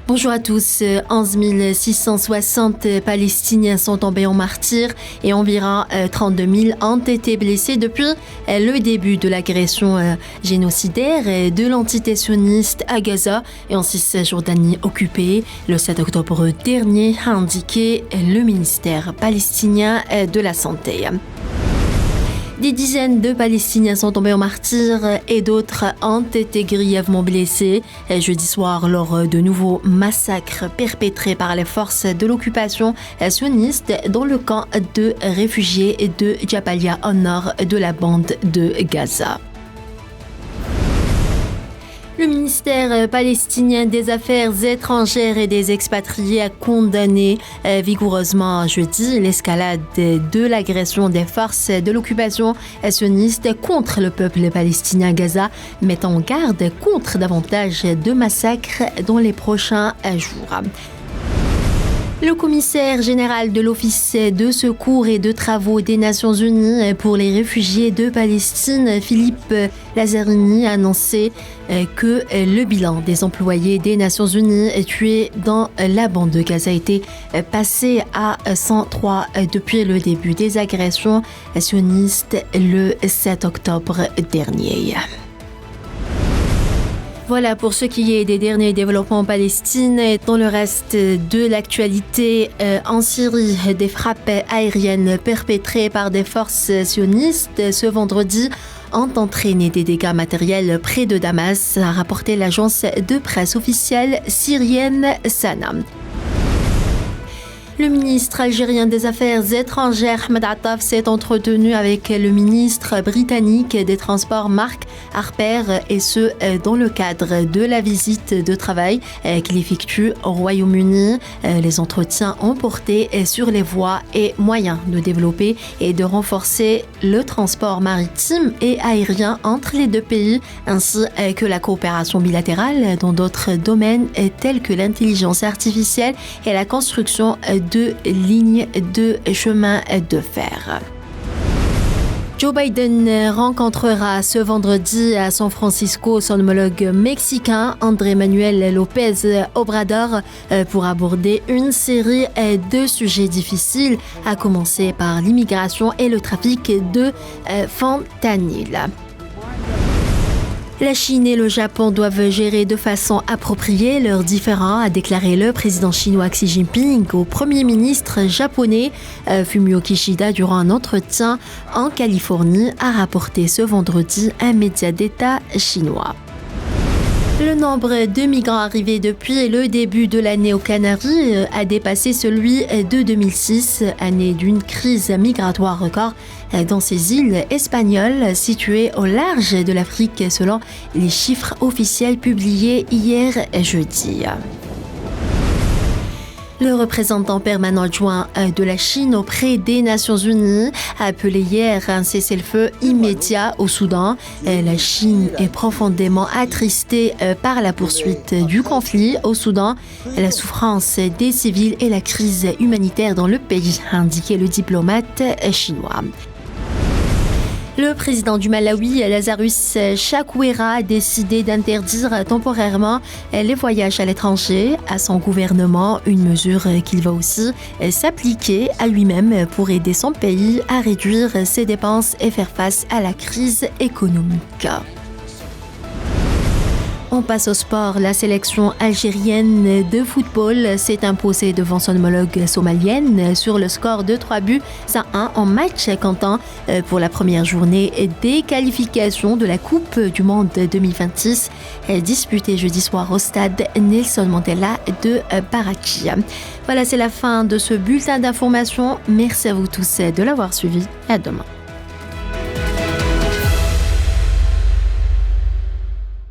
Bonjour à tous. 11 660 Palestiniens sont tombés en martyrs et environ 32 000 ont été blessés depuis le début de l'agression génocidaire de l'entité sioniste à Gaza et en Cisjordanie occupée le 7 octobre dernier, a indiqué le ministère palestinien de la Santé. Des dizaines de Palestiniens sont tombés en martyrs et d'autres ont été grièvement blessés jeudi soir lors de nouveaux massacres perpétrés par les forces de l'occupation sioniste dans le camp de réfugiés de Jabalia au nord de la bande de Gaza. Le ministère palestinien des Affaires étrangères et des expatriés a condamné vigoureusement jeudi l'escalade de l'agression des forces de l'occupation sioniste contre le peuple palestinien à Gaza, mettant en garde contre davantage de massacres dans les prochains jours. Le commissaire général de l'Office de secours et de travaux des Nations Unies pour les réfugiés de Palestine, Philippe Lazzarini, a annoncé que le bilan des employés des Nations Unies tués dans la bande de Gaza a été passé à 103 depuis le début des agressions sionistes le 7 octobre dernier. Voilà pour ce qui est des derniers développements en Palestine. Dans le reste de l'actualité, en Syrie, des frappes aériennes perpétrées par des forces sionistes ce vendredi ont entraîné des dégâts matériels près de Damas, a rapporté l'agence de presse officielle syrienne Sana. Le ministre algérien des Affaires étrangères, Ahmed Attaf, s'est entretenu avec le ministre britannique des Transports, Mark Harper, et ce, dans le cadre de la visite de travail qu'il effectue au Royaume-Uni. Les entretiens ont porté sur les voies et moyens de développer et de renforcer le transport maritime et aérien entre les deux pays, ainsi que la coopération bilatérale dans d'autres domaines tels que l'intelligence artificielle et la construction de lignes de chemin de fer. Joe Biden rencontrera ce vendredi à San Francisco son homologue mexicain Andrés Manuel López Obrador pour aborder une série de sujets difficiles, à commencer par l'immigration et le trafic de fentanyl. La Chine et le Japon doivent gérer de façon appropriée leurs différends, a déclaré le président chinois Xi Jinping au premier ministre japonais Fumio Kishida durant un entretien en Californie, a rapporté ce vendredi un média d'État chinois. Le nombre de migrants arrivés depuis le début de l'année aux Canaries a dépassé celui de 2006, année d'une crise migratoire record dans ces îles espagnoles situées au large de l'Afrique selon les chiffres officiels publiés hier jeudi. Le représentant permanent adjoint de la Chine auprès des Nations Unies a appelé hier à un cessez-le-feu immédiat au Soudan. La Chine est profondément attristée par la poursuite du conflit au Soudan, la souffrance des civils et la crise humanitaire dans le pays, a indiqué le diplomate chinois. Le président du Malawi, Lazarus Chakwera, a décidé d'interdire temporairement les voyages à l'étranger à son gouvernement, une mesure qu'il va aussi s'appliquer à lui-même pour aider son pays à réduire ses dépenses et faire face à la crise économique. On passe au sport. La sélection algérienne de football s'est imposée devant son homologue somalienne sur le score de 3-1 en match comptant pour la première journée des qualifications de la Coupe du Monde 2026 disputée jeudi soir au stade Nelson Mandela de Baraki. Voilà, c'est la fin de ce bulletin d'information. Merci à vous tous de l'avoir suivi. À demain.